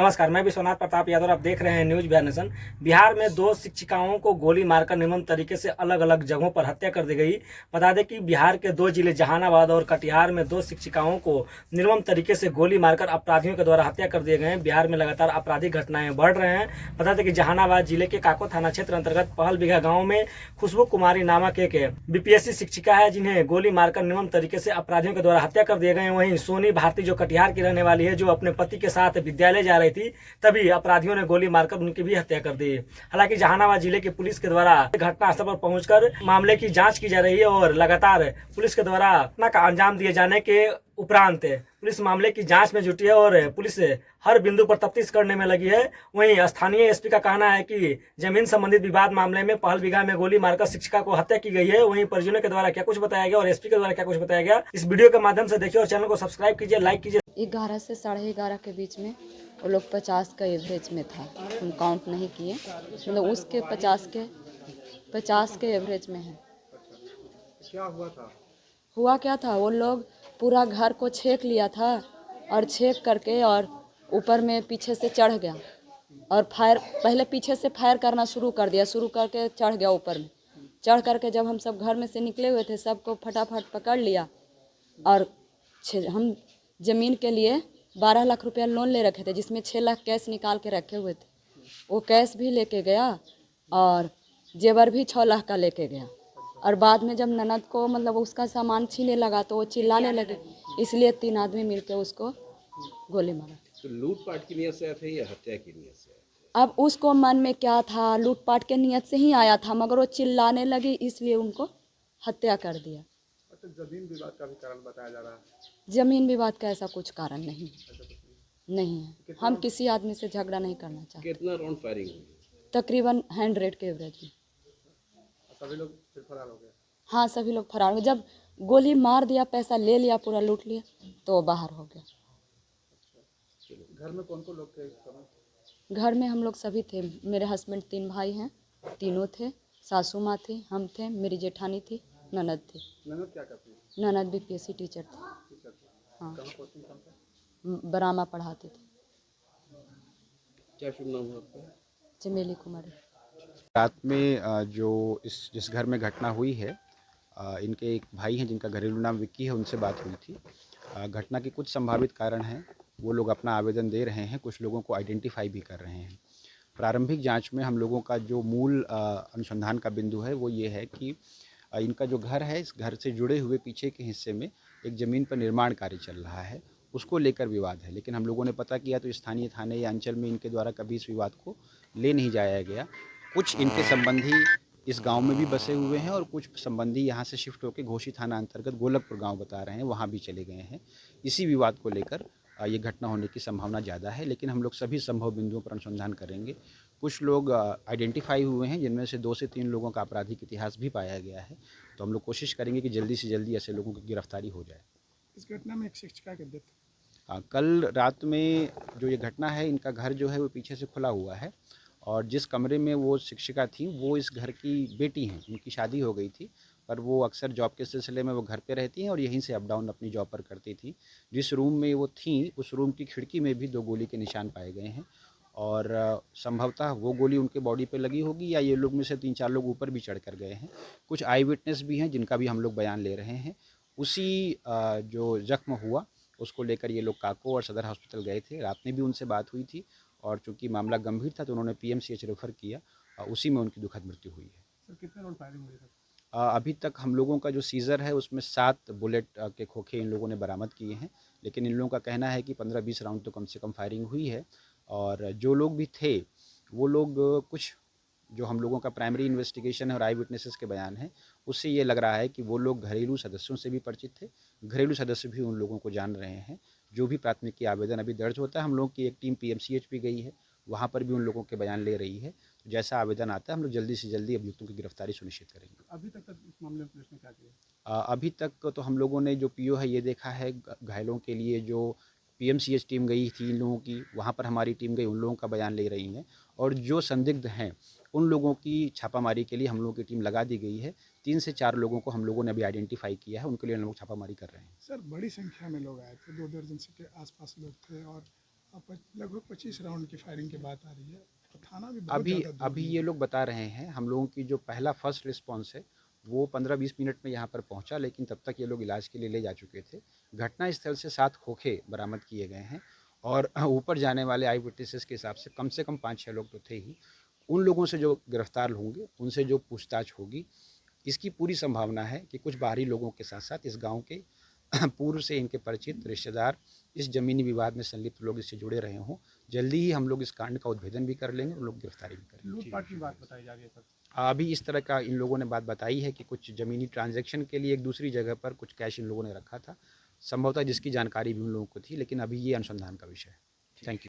नमस्कार, मैं विश्वनाथ प्रताप यादव और आप देख रहे हैं न्यूज बिहार नेशन। बिहार में दो शिक्षिकाओं को गोली मारकर निर्मम तरीके से अलग अलग जगहों पर हत्या कर दी गई। बता दें कि बिहार के दो जिले जहानाबाद और कटिहार में दो शिक्षिकाओं को निर्मम तरीके से गोली मारकर अपराधियों के द्वारा हत्या कर दिए गए हैं। बिहार में लगातार आपराधिक घटनाएं बढ़ रहे हैं। बता दें कि जहानाबाद जिले के काको थाना क्षेत्र अंतर्गत पहल बिघा गाँव में खुशबू कुमारी नामक एक बीपीएससी शिक्षिका है, जिन्हें गोली मारकर निर्मम तरीके से अपराधियों के द्वारा हत्या कर दिए गए। वहीं सोनी भारती जो कटिहार की रहने वाली है, जो अपने पति के साथ विद्यालय जा रही थी, तभी अपराधियों ने गोली मारकर उनकी भी हत्या कर दी। हालांकि जहानाबाद जिले की पुलिस के द्वारा घटनास्थल पर पहुंचकर मामले की जांच की जा रही है और लगातार पुलिस के द्वारा घटना का अंजाम दिए जाने के उपरांत पुलिस मामले की जांच में जुटी है और पुलिस हर बिंदु पर तफ्तीश करने में लगी है। वहीं स्थानीय एसपी का कहना है कि जमीन संबंधित विवाद मामले में पहल बिघा में गोली मारकर शिक्षिका को हत्या की गई है। वहीं परिजनों के द्वारा क्या कुछ बताया गया और एसपी के द्वारा क्या कुछ बताया गया, इस वीडियो के माध्यम से देखिए और चैनल को सब्सक्राइब कीजिए, लाइक कीजिए। 11 से 11:30 के बीच में वो लोग 50 का एवरेज में था। हम काउंट नहीं किए, मतलब उसके 50 के एवरेज में है। क्या हुआ था? हुआ क्या था, वो लोग पूरा घर को छेक लिया था और छेक करके और ऊपर में पीछे से चढ़ गया और पहले पीछे से फायर करना शुरू करके चढ़ गया ऊपर में। चढ़ करके जब हम सब घर में से निकले हुए थे, सबको फटाफट पकड़ लिया और हम ज़मीन के लिए 12 लाख रुपया लोन ले रखे थे, जिसमें 6 लाख कैश निकाल के रखे हुए थे। वो कैश भी लेके गया और जेवर भी 6 लाख का लेके गया। और बाद में जब ननद को मतलब उसका सामान छीने लगा तो वो चिल्लाने लगे, इसलिए 3 आदमी मिलकर उसको गोली मारा। तो लूटपाट की नियत से आए थे या हत्या की नियत से आए थे? अब उसको मन में क्या था, लूटपाट के नियत से ही आया था, मगर वो चिल्लाने लगी इसलिए उनको हत्या कर दिया। अच्छा, जमीन विवाद का भी कारण बताया जा रहा है। जमीन विवाद का ऐसा कुछ कारण नहीं है। हम किसी आदमी से झगड़ा नहीं करना चाहते। कितना राउंड फायरिंग हुई? तकरीबन 100 के एवरेज में। सभी लोग फिर फरार हो गए? हाँ, सभी लोग फरार हो गए। जब गोली मार दिया, पैसा ले लिया, पूरा लूट लिया, तो वो बाहर हो गया। घर में कौन कौन लोग थे इस समय? घर में हम लोग सभी थे। मेरे हस्बैंड 3 भाई हैं, तीनों थे। सासू माँ थी, हम थे, मेरी जेठानी थी, ननद थी। ननद क्या करती है? ननद बीपीएससी टीचर थी। टीचर थी। हाँ, कहाँ पोस्टिंग कहाँ पे? बरामा पढ़ाती थी। क्या शुभ नाम है आपका? चमेली कुमारी। रात में जो जिस घर में घटना हुई है, इनके एक भाई हैं जिनका घरेलू नाम विक्की है, उनसे बात हुई थी। घटना के कुछ संभावित कारण हैं, वो लोग अपना आवेदन दे रहे हैं, कुछ लोगों को आइडेंटिफाई भी कर रहे हैं। प्रारंभिक जांच में हम लोगों का जो मूल अनुसंधान का बिंदु है वो ये है कि इनका जो घर है, इस घर से जुड़े हुए पीछे के हिस्से में एक ज़मीन पर निर्माण कार्य चल रहा है, उसको लेकर विवाद है। लेकिन हम लोगों ने पता किया तो स्थानीय थाने या अंचल में इनके द्वारा कभी इस विवाद को ले नहीं जाया गया। कुछ इनके संबंधी इस गांव में भी बसे हुए हैं और कुछ संबंधी यहाँ से शिफ्ट होकर घोसी थाना अंतर्गत गोलकपुर गांव बता रहे हैं, वहाँ भी चले गए हैं। इसी विवाद को लेकर ये घटना होने की संभावना ज़्यादा है, लेकिन हम लोग सभी संभव बिंदुओं पर अनुसंधान करेंगे। कुछ लोग आइडेंटिफाई हुए हैं, जिनमें से 2 से 3 लोगों का आपराधिक इतिहास भी पाया गया है, तो हम लोग कोशिश करेंगे कि जल्दी से जल्दी ऐसे लोगों की गिरफ्तारी हो जाए। इस घटना में एक शिक्षिका की डेथ। कल रात में जो ये घटना है, इनका घर जो है वो पीछे से खुला हुआ है और जिस कमरे में वो शिक्षिका थी वो इस घर की बेटी हैं। उनकी शादी हो गई थी, पर वो अक्सर जॉब के सिलसिले में वो घर पे रहती हैं और यहीं से अप डाउन अपनी जॉब पर करती थी। जिस रूम में वो थी, उस रूम की खिड़की में भी 2 गोली के निशान पाए गए हैं और संभवतः वो गोली उनके बॉडी पे लगी होगी या ये लोग में से 3-4 लोग ऊपर भी चढ़ कर गए हैं। कुछ आई विटनेस भी हैं जिनका भी हम लोग बयान ले रहे हैं। उसी जो जख्म हुआ उसको लेकर ये लोग काको और सदर हॉस्पिटल गए थे। रात में भी उनसे बात हुई थी और चूंकि मामला गंभीर था तो उन्होंने पीएमसीएच रेफर किया, उसी में उनकी दुखद मृत्यु हुई है। सर, कितने राउंड फायरिंग हुई? अभी तक हम लोगों का जो सीज़र है उसमें 7 बुलेट के खोखे इन लोगों ने बरामद किए हैं, लेकिन इन लोगों का कहना है कि 15-20 राउंड तो कम से कम फायरिंग हुई है। और जो लोग भी थे वो लोग कुछ जो हम लोगों का प्राइमरी इन्वेस्टिगेशन है और आई विटनेसेस के बयान हैं, उससे ये लग रहा है कि वो लोग घरेलू सदस्यों से भी परिचित थे। घरेलू सदस्य भी उन लोगों को जान रहे हैं। जो भी प्राथमिकी आवेदन अभी दर्ज होता है, हम लोगों की एक टीम पीएमसीएच भी गई है, वहाँ पर भी उन लोगों के बयान ले रही है। जैसा आवेदन आता है हम लोग जल्दी से जल्दी अभियुक्तों की गिरफ्तारी सुनिश्चित करेंगे। अभी तक इस मामले में पुलिस ने क्या किया? अभी तक तो हम लोगों ने जो पीओ है ये देखा है, घायलों के लिए जो पीएमसीएच टीम गई थी इन लोगों की, वहाँ पर हमारी टीम गई, उन लोगों का बयान ले रही है और जो संदिग्ध हैं उन लोगों की छापामारी के लिए हम लोगों की टीम लगा दी गई है। 3 से 4 लोगों को हम लोगों ने अभी आइडेंटिफाई किया है, उनके लिए हम लोग छापामारी कर रहे हैं। सर, बड़ी संख्या में लोग आए थे, 2 दर्जन से के आसपास लोग थे और लगभग 25 राउंड की फायरिंग की बात आ रही है। तो थाना भी बहुत अभी ज़्यादा दूर अभी नहीं ये है। लोग बता रहे हैं, हम लोगों की जो पहला फर्स्ट रिस्पांस है वो 15-20 मिनट में यहाँ पर पहुँचा, लेकिन तब तक ये लोग इलाज के लिए ले जा चुके थे। घटना स्थल से 7 खोखे बरामद किए गए हैं और ऊपर जाने वाले आई विटनेसेस के हिसाब से कम 5-6 लोग तो थे ही। उन लोगों से जो गिरफ्तार होंगे, उनसे जो पूछताछ होगी, इसकी पूरी संभावना है कि कुछ बाहरी लोगों के साथ साथ इस गांव के पूर्व से इनके परिचित रिश्तेदार, इस ज़मीनी विवाद में संलिप्त लोग इससे जुड़े रहे हों। जल्दी ही हम लोग इस कांड का उद्भेदन भी कर लेंगे और लोग गिरफ्तारी भी करेंगे। लूटपाट की बात बताई जा रही है सर। अभी इस तरह का इन लोगों ने बात बताई है कि कुछ ज़मीनी ट्रांजैक्शन के लिए एक दूसरी जगह पर कुछ कैश इन लोगों ने रखा था, संभवतः जिसकी जानकारी भी उन लोगों को थी, लेकिन अभी ये अनुसंधान का विषय है। Thank you.